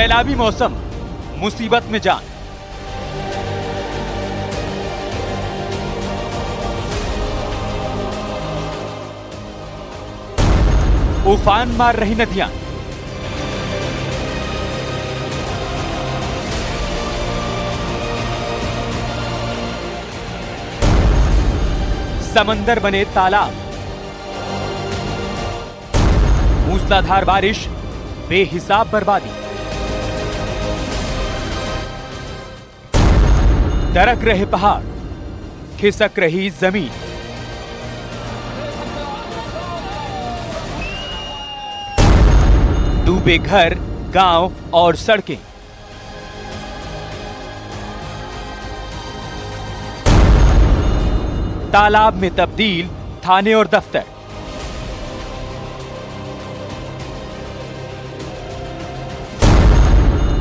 सैलाबी मौसम, मुसीबत में जान। उफान मार रही नदियां, समंदर बने तालाब, मूसलाधार बारिश, बेहिसाब बर्बादी, दरक रहे पहाड़, खिसक रही जमीन, डूबे घर, गांव और सड़कें, तालाब में तब्दील थाने और दफ्तर,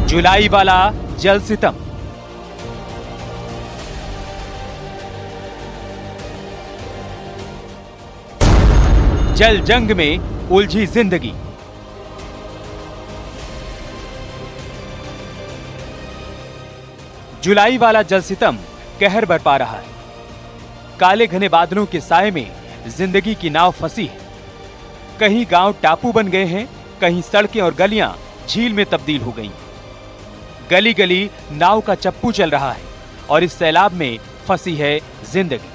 जुलाई वाला जल सितम, जल जंग में उलझी जिंदगी, जुलाई वाला जल सितम कहर बरपा रहा है। काले घने बादलों के साए में जिंदगी की नाव फंसी है। कहीं गांव टापू बन गए हैं, कहीं सड़कें और गलियां झील में तब्दील हो गई। गली गली नाव का चप्पू चल रहा है और इस सैलाब में फंसी है जिंदगी।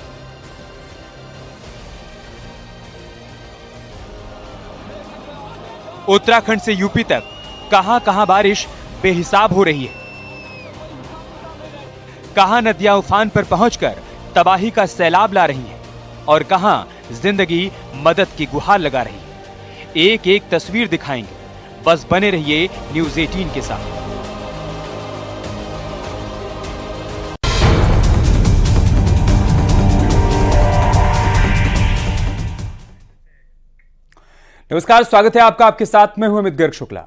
उत्तराखंड से यूपी तक कहां-कहां बारिश बेहिसाब हो रही है। कहां नदियां उफान पर पहुंचकर तबाही का सैलाब ला रही हैं और कहां जिंदगी मदद की गुहार लगा रही है। एक एक तस्वीर दिखाएंगे, बस बने रहिए न्यूज़ 18 के साथ। नमस्कार, स्वागत है आपका। आपके साथ मैं हूं अमित गर्ग शुक्ला।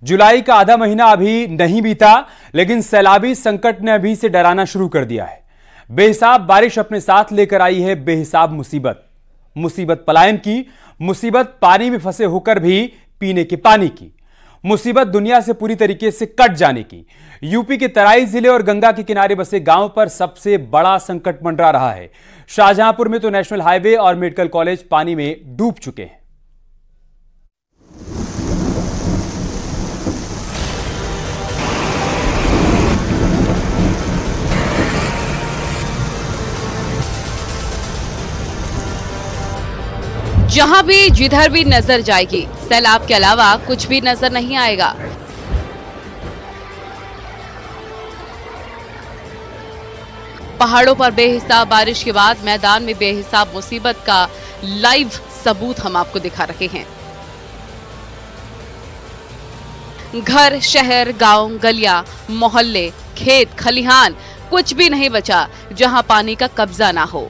जुलाई का आधा महीना अभी नहीं बीता, लेकिन सैलाबी संकट ने अभी से डराना शुरू कर दिया है। बेहिसाब बारिश अपने साथ लेकर आई है बेहिसाब मुसीबत। मुसीबत पलायन की, मुसीबत पानी में फंसे होकर भी पीने के पानी की, मुसीबत दुनिया से पूरी तरीके से कट जाने की। यूपी के तराई जिले और गंगा के किनारे बसे गांव पर सबसे बड़ा संकट मंडरा रहा है। शाहजहांपुर में तो नेशनल हाईवे और मेडिकल कॉलेज पानी में डूब चुके हैं। जहां भी जिधर भी नजर जाएगी, सैलाब के अलावा कुछ भी नजर नहीं आएगा। पहाड़ों पर बेहिसाब बारिश के बाद मैदान में बेहिसाब मुसीबत का लाइव सबूत हम आपको दिखा रहे हैं। घर, शहर, गांव, गलियां, मोहल्ले, खेत, खलिहान, कुछ भी नहीं बचा जहां पानी का कब्जा ना हो।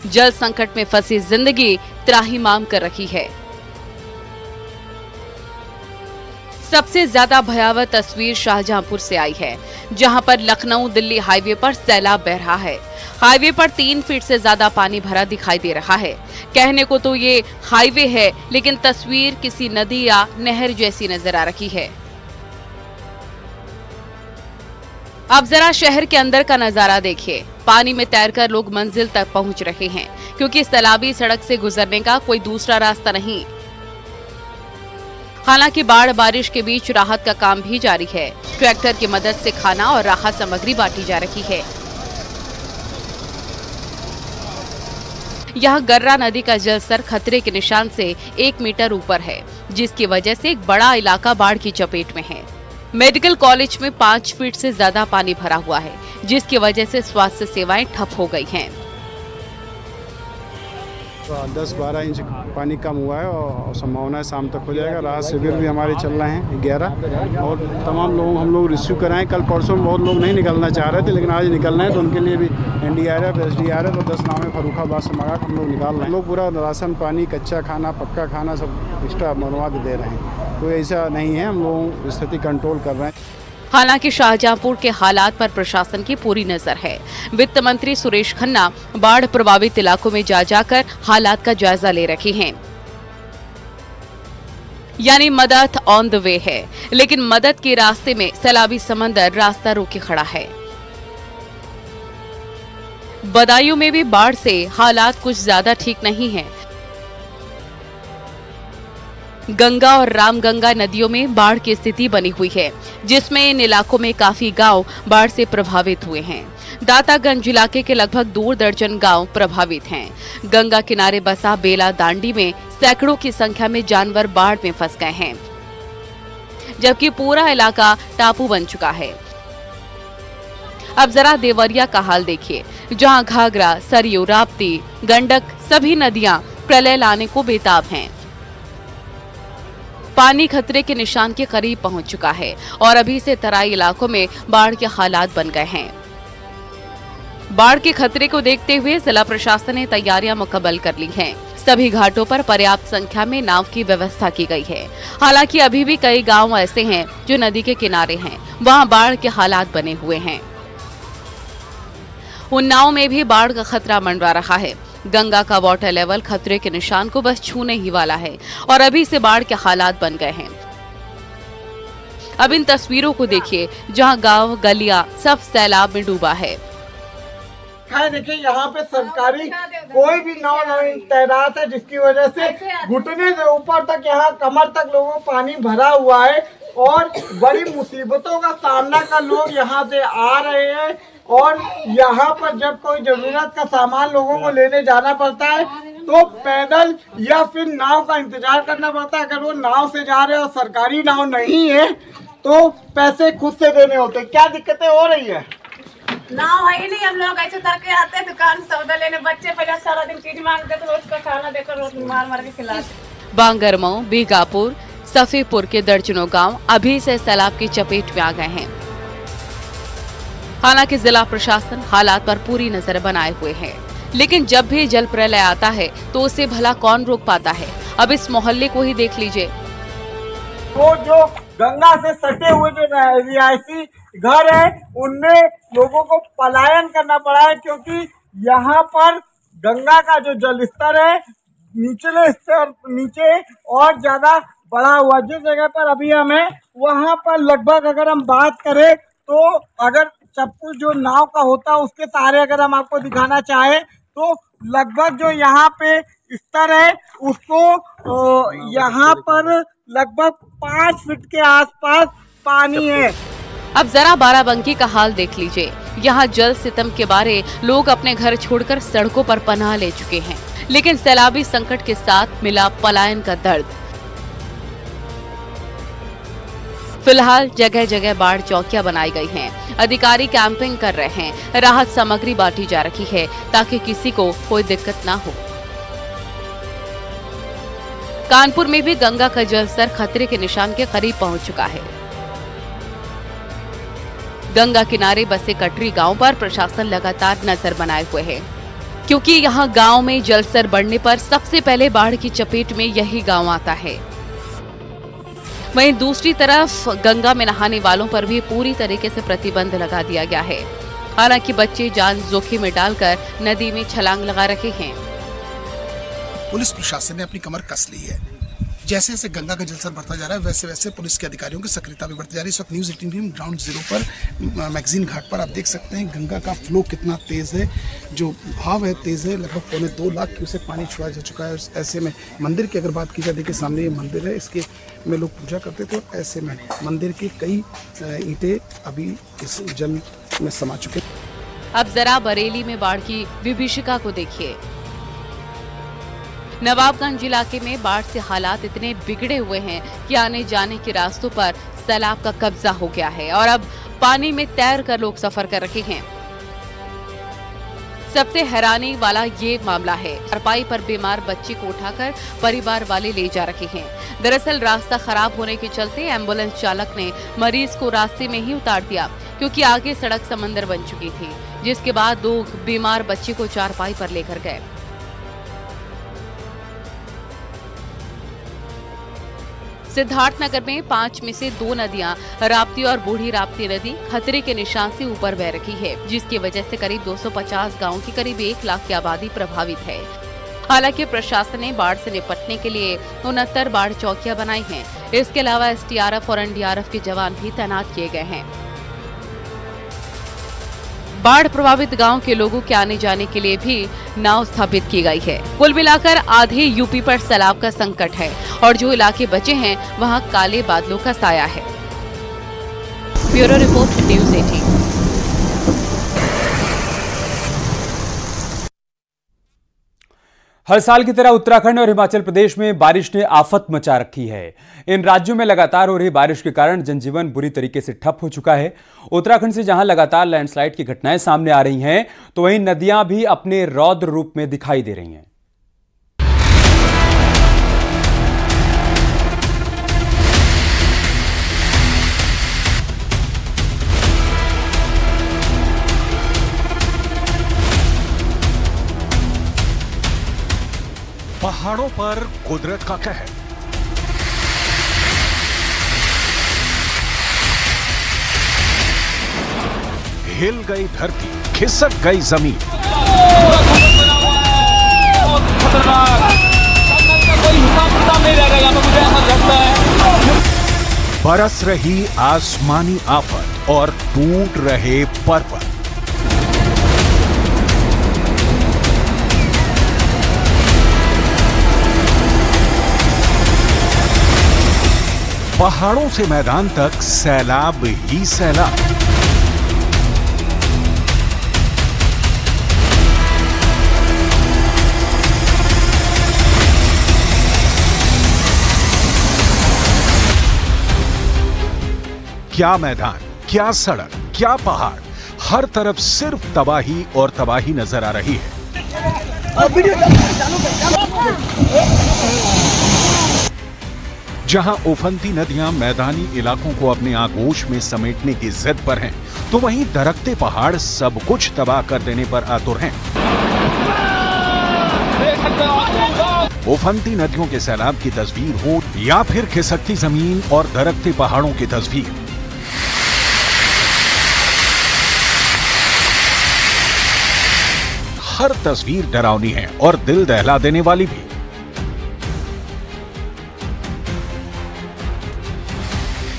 जल संकट में फंसी जिंदगी त्राहिमाम कर रही है। सबसे ज्यादा भयावह तस्वीर शाहजहांपुर से आई है, जहां पर लखनऊ दिल्ली हाईवे पर सैलाब बह रहा है। हाईवे पर 3 फीट से ज्यादा पानी भरा दिखाई दे रहा है। कहने को तो ये हाईवे है, लेकिन तस्वीर किसी नदी या नहर जैसी नजर आ रही है। अब जरा शहर के अंदर का नजारा देखिए। पानी में तैरकर लोग मंजिल तक पहुंच रहे हैं, क्योंकि सैलाबी सड़क से गुजरने का कोई दूसरा रास्ता नहीं। हालांकि बाढ़ बारिश के बीच राहत का काम भी जारी है। ट्रैक्टर की मदद से खाना और राहत सामग्री बांटी जा रही है। यहाँ गर्रा नदी का जलस्तर खतरे के निशान से 1 मीटर ऊपर है, जिसकी वजह से एक बड़ा इलाका बाढ़ की चपेट में है। मेडिकल कॉलेज में 5 फीट से ज्यादा पानी भरा हुआ है, जिसकी वजह से स्वास्थ्य सेवाएं ठप हो गई हैं। 10-12 इंच पानी कम हुआ है और संभावना है शाम तक हो जाएगा। राहत शिविर भी हमारे चल रहे हैं 11 और तमाम लोग हम लोग रिसीव कराएं। कल परसों बहुत लोग नहीं निकलना चाह रहे थे, लेकिन आज निकलना है तो उनके लिए भी NDRF, SDRF और 10 नावें फर्रुखाबाद से मंगा कर हम लोग निकाल रहे हैं। लोग पूरा राशन पानी, कच्चा खाना, पक्का खाना सब एक्स्ट्रा बनवा के दे रहे हैं। कोई ऐसा नहीं है, हम लोग स्थिति कंट्रोल कर रहे हैं। हालांकि शाहजहांपुर के हालात पर प्रशासन की पूरी नजर है। वित्त मंत्री सुरेश खन्ना बाढ़ प्रभावित इलाकों में जा जाकर हालात का जायजा ले रहे हैं। यानी मदद ऑन द वे है, लेकिन मदद के रास्ते में सैलाबी समंदर रास्ता रोके खड़ा है। बदायूं में भी बाढ़ से हालात कुछ ज्यादा ठीक नहीं हैं। गंगा और रामगंगा नदियों में बाढ़ की स्थिति बनी हुई है, जिसमें इन इलाकों में काफी गांव बाढ़ से प्रभावित हुए हैं। दातागंज इलाके के लगभग 2 दर्जन गांव प्रभावित हैं। गंगा किनारे बसा बेला दांडी में सैकड़ों की संख्या में जानवर बाढ़ में फंस गए हैं, जबकि पूरा इलाका टापू बन चुका है। अब जरा देवरिया का हाल देखिए, जहां घाघरा, सरयू, राप्ती, गंडक सभी नदियां प्रलय लाने को बेताब हैं। पानी खतरे के निशान के करीब पहुंच चुका है और अभी से तराई इलाकों में बाढ़ के हालात बन गए हैं। बाढ़ के खतरे को देखते हुए जिला प्रशासन ने तैयारियां मुकम्मल कर ली हैं। सभी घाटों पर पर्याप्त संख्या में नाव की व्यवस्था की गई है। हालांकि अभी भी कई गांव ऐसे हैं जो नदी के किनारे हैं, वहां बाढ़ के हालात बने हुए हैं। उन नाव में भी बाढ़ का खतरा मंडरा रहा है। गंगा का वाटर लेवल खतरे के निशान को बस छूने ही वाला है और अभी से बाढ़ के हालात बन गए हैं। अब इन तस्वीरों को देखिए, जहां गांव, गलियां सब सैलाब में डूबा है। देखिए यहाँ पे सरकारी कोई भी नाव नहीं तैनात है, जिसकी वजह से घुटने से ऊपर तक, यहाँ कमर तक लोगों को पानी भरा हुआ है और बड़ी मुसीबतों का सामना कर लोग यहाँ से आ रहे हैं। और यहाँ पर जब कोई जरूरत का सामान लोगों को लेने जाना पड़ता है तो पैदल या फिर नाव का इंतजार करना पड़ता है। अगर वो नाव से जा रहे हैं और सरकारी नाव नहीं है तो पैसे खुद से देने होते। क्या दिक्कतें हो रही है? नाव है ही नहीं, हम लोग ऐसे करके आते हैं दुकान सौदा लेने, बच्चे पहले सारा दिन चीज मांगते तो रोज का खाना देकर रोज मार के खिलाते। बांगरमऊ, बीघापुर, सफीपुर के दर्जनों गांव अभी से सैलाब की चपेट में आ गए हैं। हालांकि जिला प्रशासन हालात पर पूरी नजर बनाए हुए है, लेकिन जब भी जल प्रलय आता है तो उसे भला कौन रोक पाता है। अब इस मोहल्ले को ही देख लीजिए। वो जो गंगा से सटे हुए जो रिहायशी घर है उनमें लोगों को पलायन करना पड़ा है, क्योंकि यहाँ पर गंगा का जो जल स्तर है निचले स्तर नीचे और ज्यादा बढ़ा हुआ। जिस जगह पर अभी हमें वहाँ पर लगभग अगर हम बात करें तो अगर चप्पू जो नाव का होता है उसके सहारे अगर हम आपको दिखाना चाहें तो लगभग जो यहाँ पे स्तर है उसको यहाँ पर लगभग 5 फीट के आसपास पानी है। अब जरा बाराबंकी का हाल देख लीजिए। यहाँ जल सितम के बारे लोग अपने घर छोड़कर सड़कों पर पनाह ले चुके हैं, लेकिन सैलाबी संकट के साथ मिला पलायन का दर्द। फिलहाल जगह जगह बाढ़ चौकियां बनाई गई हैं। अधिकारी कैंपिंग कर रहे हैं, राहत सामग्री बांटी जा रही है ताकि किसी को कोई दिक्कत ना हो। कानपुर में भी गंगा का जलस्तर खतरे के निशान के करीब पहुंच चुका है। गंगा किनारे बसे कटरी गांव पर प्रशासन लगातार नजर बनाए हुए है, क्योंकि यहां गांव में जलस्तर बढ़ने पर सबसे पहले बाढ़ की चपेट में यही गांव आता है। वहीं दूसरी तरफ गंगा में नहाने वालों पर भी पूरी तरीके से प्रतिबंध लगा दिया गया है। हालांकि बच्चे जान जोखिम में डालकर नदी में छलांग लगा रहे हैं। पुलिस प्रशासन ने अपनी कमर कस ली है। जैसे जैसे गंगा का जलस्तर बढ़ता जा रहा है वैसे वैसे पुलिस के अधिकारियों की सक्रियता भी बढ़ती जा रही है। इस वक्त न्यूज़ 18 टीम ग्राउंड जीरो पर मैगजीन घाट पर आप देख सकते हैं गंगा का फ्लो कितना तेज है, जो भाव है तेज है। लगभग 2.25 लाख क्यूसेक पानी छोड़ा जा चुका है। ऐसे में मंदिर की अगर बात की जाए, देखिए सामने ये मंदिर है, इसके में लोग पूजा करते थे और ऐसे में मंदिर की कई ईंटें अभी इस जल में समा चुके। अब जरा बरेली में बाढ़ की विभीषिका को देखिए। नवाबगंज इलाके में बाढ़ से हालात इतने बिगड़े हुए हैं कि आने जाने के रास्तों पर सैलाब का कब्जा हो गया है और अब पानी में तैर कर लोग सफर कर रहे हैं। सबसे हैरानी वाला ये मामला है, चारपाई पर बीमार बच्चे को उठाकर परिवार वाले ले जा रहे हैं। दरअसल रास्ता खराब होने के चलते एम्बुलेंस चालक ने मरीज को रास्ते में ही उतार दिया, क्योंकि आगे सड़क समंदर बन चुकी थी, जिसके बाद 2 बीमार बच्चे को चारपाई पर लेकर गए। सिद्धार्थनगर में 5 में से 2 नदियां राप्ती और बूढ़ी राप्ती नदी खतरे के निशान से ऊपर बह रही है, जिसकी वजह से करीब 250 गांवों की करीब 1 लाख की आबादी प्रभावित है। हालांकि प्रशासन ने बाढ़ से निपटने के लिए 69 बाढ़ चौकियां बनाई हैं। इसके अलावा SDRF और NDRF के जवान भी तैनात किए गए हैं। बाढ़ प्रभावित गांव के लोगों के आने जाने के लिए भी नाव स्थापित की गई है। कुल मिलाकर आधे यूपी पर सैलाब का संकट है और जो इलाके बचे हैं वहां काले बादलों का साया है। Bureau report, news 18। हर साल की तरह उत्तराखंड और हिमाचल प्रदेश में बारिश ने आफत मचा रखी है। इन राज्यों में लगातार हो रही बारिश के कारण जनजीवन बुरी तरीके से ठप हो चुका है। उत्तराखंड से जहां लगातार लैंडस्लाइड की घटनाएं सामने आ रही हैं, तो वहीं नदियां भी अपने रौद्र रूप में दिखाई दे रही हैं। पहाड़ों पर कुदरत का कहर। हिल गई धरती, खिसक गई जमीन। बरस रही आसमानी आफत और टूट रहे पर्वत। पहाड़ों से मैदान तक सैलाब ही सैलाब। क्या मैदान, क्या सड़क, क्या पहाड़, हर तरफ सिर्फ तबाही और तबाही नजर आ रही है। जहां उफनती नदियां मैदानी इलाकों को अपने आगोश में समेटने की जिद पर हैं, तो वहीं दरकते पहाड़ सब कुछ तबाह कर देने पर आतुर हैं। उफनती नदियों के सैलाब की तस्वीर हो या फिर खिसकती जमीन और दरकते पहाड़ों की तस्वीर, हर तस्वीर डरावनी है और दिल दहला देने वाली भी।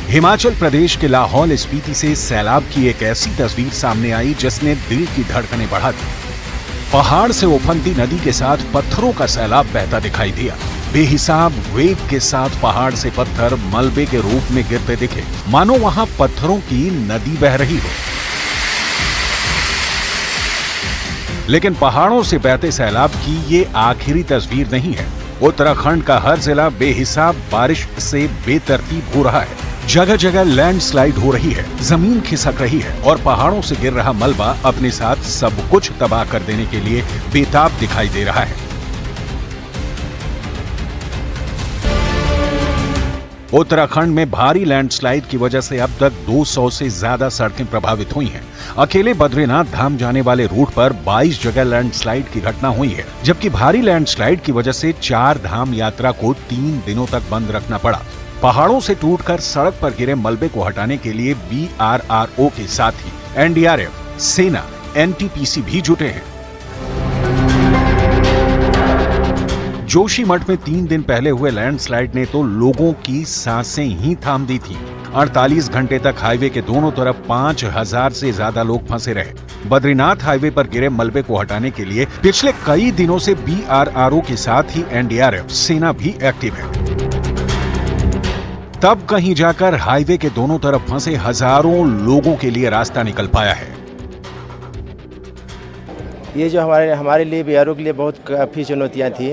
हिमाचल प्रदेश के लाहौल स्पीति से सैलाब की एक ऐसी तस्वीर सामने आई जिसने दिल की धड़कनें बढ़ा दी। पहाड़ से उफनती नदी के साथ पत्थरों का सैलाब बहता दिखाई दिया। बेहिसाब वेग के साथ पहाड़ से पत्थर मलबे के रूप में गिरते दिखे, मानो वहां पत्थरों की नदी बह रही हो। लेकिन पहाड़ों से बहते सैलाब की ये आखिरी तस्वीर नहीं है। उत्तराखंड का हर जिला बेहिसाब बारिश से बेतरतीब हो रहा है। जगह जगह लैंडस्लाइड हो रही है, जमीन खिसक रही है और पहाड़ों से गिर रहा मलबा अपने साथ सब कुछ तबाह कर देने के लिए बेताब दिखाई दे रहा है। उत्तराखंड में भारी लैंडस्लाइड की वजह से अब तक 200 से ज्यादा सड़कें प्रभावित हुई हैं। अकेले बद्रीनाथ धाम जाने वाले रूट पर 22 जगह लैंडस्लाइड की घटना हुई है, जबकि भारी लैंडस्लाइड की वजह से 4 धाम यात्रा को 3 दिनों तक बंद रखना पड़ा। पहाड़ों से टूटकर सड़क पर गिरे मलबे को हटाने के लिए BRRO के साथ ही NDRF, सेना, NTPC भी जुटे हैं। जोशीमठ में 3 दिन पहले हुए लैंडस्लाइड ने तो लोगों की सांसें ही थाम दी थी। 48 घंटे तक हाईवे के दोनों तरफ 5000 से ज्यादा लोग फंसे रहे। बद्रीनाथ हाईवे पर गिरे मलबे को हटाने के लिए पिछले कई दिनों से BRRO के साथ ही NDRF, सेना भी एक्टिव है। तब कहीं जाकर हाईवे के दोनों तरफ फंसे हजारों लोगों के लिए रास्ता निकल पाया है। ये जो हमारे लिए BRO के लिए बहुत काफी चुनौतियां थी,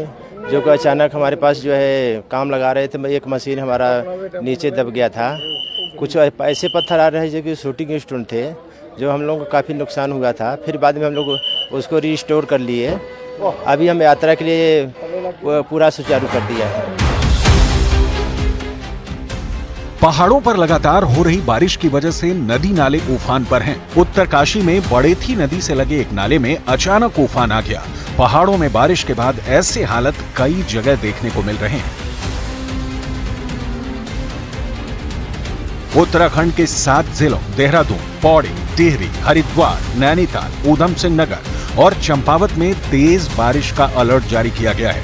जो कि अचानक हमारे पास जो है काम लगा रहे थे, एक मशीन हमारा नीचे दब गया था। कुछ ऐसे पत्थर आ रहे हैं जो कि शूटिंग स्टोन थे, जो हम लोगों को काफ़ी नुकसान हुआ था। फिर बाद में हम लोग उसको रिस्टोर कर लिए। अभी हम यात्रा के लिए पूरा सुचारू कर दिया है। पहाड़ों पर लगातार हो रही बारिश की वजह से नदी नाले उफान पर हैं। उत्तरकाशी में बड़ेथी नदी से लगे एक नाले में अचानक उफान आ गया। पहाड़ों में बारिश के बाद ऐसे हालत कई जगह देखने को मिल रहे हैं। उत्तराखंड के 7 जिलों देहरादून, पौड़ी, टिहरी, हरिद्वार, नैनीताल, ऊधम सिंह नगर और चंपावत में तेज बारिश का अलर्ट जारी किया गया है।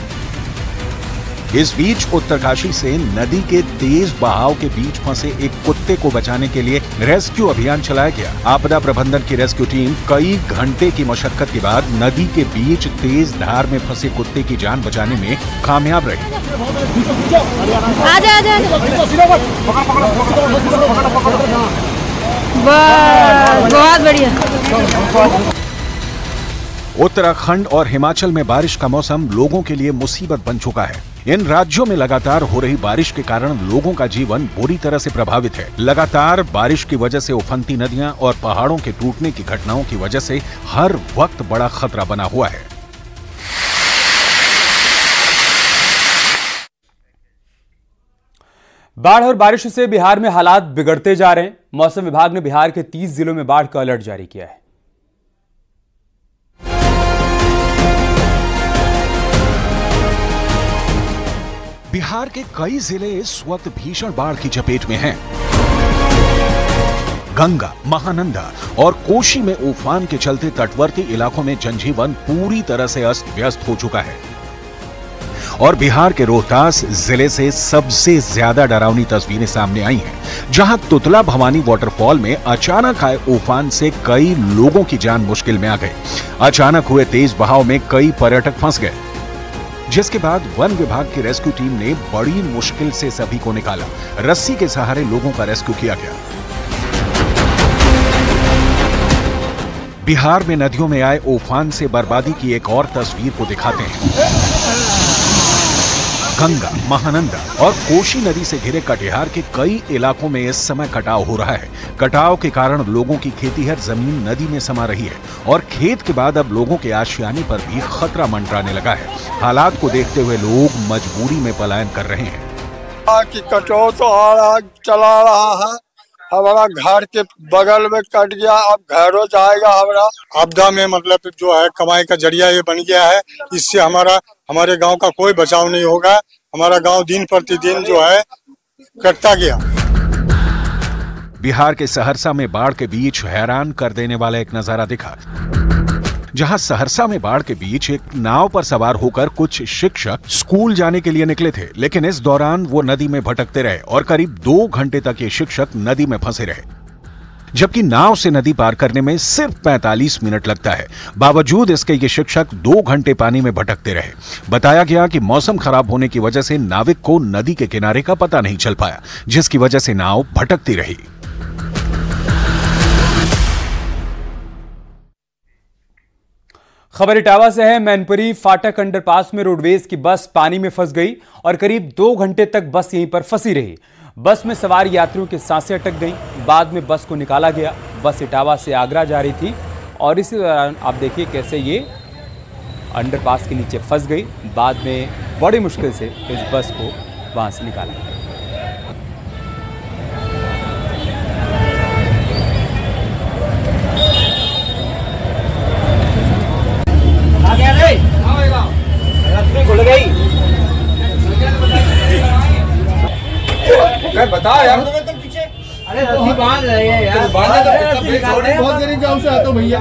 इस बीच उत्तरकाशी से नदी के तेज बहाव के बीच फंसे एक कुत्ते को बचाने के लिए रेस्क्यू अभियान चलाया गया। आपदा प्रबंधन की रेस्क्यू टीम कई घंटे की मशक्कत के बाद नदी के बीच तेज धार में फंसे कुत्ते की जान बचाने में कामयाब रही। बहुत बढ़िया। उत्तराखंड और हिमाचल में बारिश का मौसम लोगों के लिए मुसीबत बन चुका है। इन राज्यों में लगातार हो रही बारिश के कारण लोगों का जीवन बुरी तरह से प्रभावित है। लगातार बारिश की वजह से उफनती नदियां और पहाड़ों के टूटने की घटनाओं की वजह से हर वक्त बड़ा खतरा बना हुआ है। बाढ़ और बारिश से बिहार में हालात बिगड़ते जा रहे हैं। मौसम विभाग ने बिहार के 30 जिलों में बाढ़ का अलर्ट जारी किया है। बिहार के कई जिले इस वक्त भीषण बाढ़ की चपेट में हैं। गंगा, महानंदा और कोशी में उफान के चलते तटवर्ती इलाकों में जनजीवन पूरी तरह से अस्त व्यस्त हो चुका है। और बिहार के रोहतास जिले से सबसे ज्यादा डरावनी तस्वीरें सामने आई हैं, जहां तुतला भवानी वाटरफॉल में अचानक आए उफान से कई लोगों की जान मुश्किल में आ गई। अचानक हुए तेज बहाव में कई पर्यटक फंस गए, जिसके बाद वन विभाग की रेस्क्यू टीम ने बड़ी मुश्किल से सभी को निकाला। रस्सी के सहारे लोगों का रेस्क्यू किया गया। बिहार में नदियों में आए उफान से बर्बादी की एक और तस्वीर को दिखाते हैं। गंगा, महानंदा और कोशी नदी से घिरे कटिहार के कई इलाकों में इस समय कटाव हो रहा है। कटाव के कारण लोगों की खेतीहर जमीन नदी में समा रही है और खेत के बाद अब लोगों के आशियाने पर भी खतरा मंडराने लगा है। हालात को देखते हुए लोग मजबूरी में पलायन कर रहे हैं। कि कटाव तो आ रहा चला रहा है, हमारा घर के बगल में कट गया, अब घरों जाएगा हमारा। आपदा में मतलब जो है कमाई का जरिया ये बन गया है। इससे हमारे गांव का कोई बचाव नहीं होगा। हमारा गांव दिन प्रतिदिन जो है कटता गया। बिहार के सहरसा में बाढ़ के बीच हैरान कर देने वाला एक नजारा दिखा, जहां सहरसा में बाढ़ के बीच एक नाव पर सवार होकर कुछ शिक्षक स्कूल जाने के लिए निकले थे, लेकिन इस दौरान वो नदी में भटकते रहे और करीब 2 घंटे तक ये शिक्षक नदी में फंसे रहे, जबकि नाव से नदी पार करने में सिर्फ 45 मिनट लगता है। बावजूद इसके ये शिक्षक 2 घंटे पानी में भटकते रहे। बताया गया कि मौसम खराब होने की वजह से नाविक को नदी के किनारे का पता नहीं चल पाया, जिसकी वजह से नाव भटकती रही। खबर इटावा से है। मैनपुरी फाटक अंडरपास में रोडवेज की बस पानी में फंस गई और करीब 2 घंटे तक बस यहीं पर फंसी रही। बस में सवार यात्रियों की सांसें अटक गईं। बाद में बस को निकाला गया। बस इटावा से आगरा जा रही थी और इसी दौरान आप देखिए कैसे ये अंडरपास के नीचे फंस गई। बाद में बड़ी मुश्किल से इस बस को वहां से निकाला गया। बताओ यार, अरे रस्सी बांध रही है यार, बहुत देरी गाँव से आता हूँ भैया।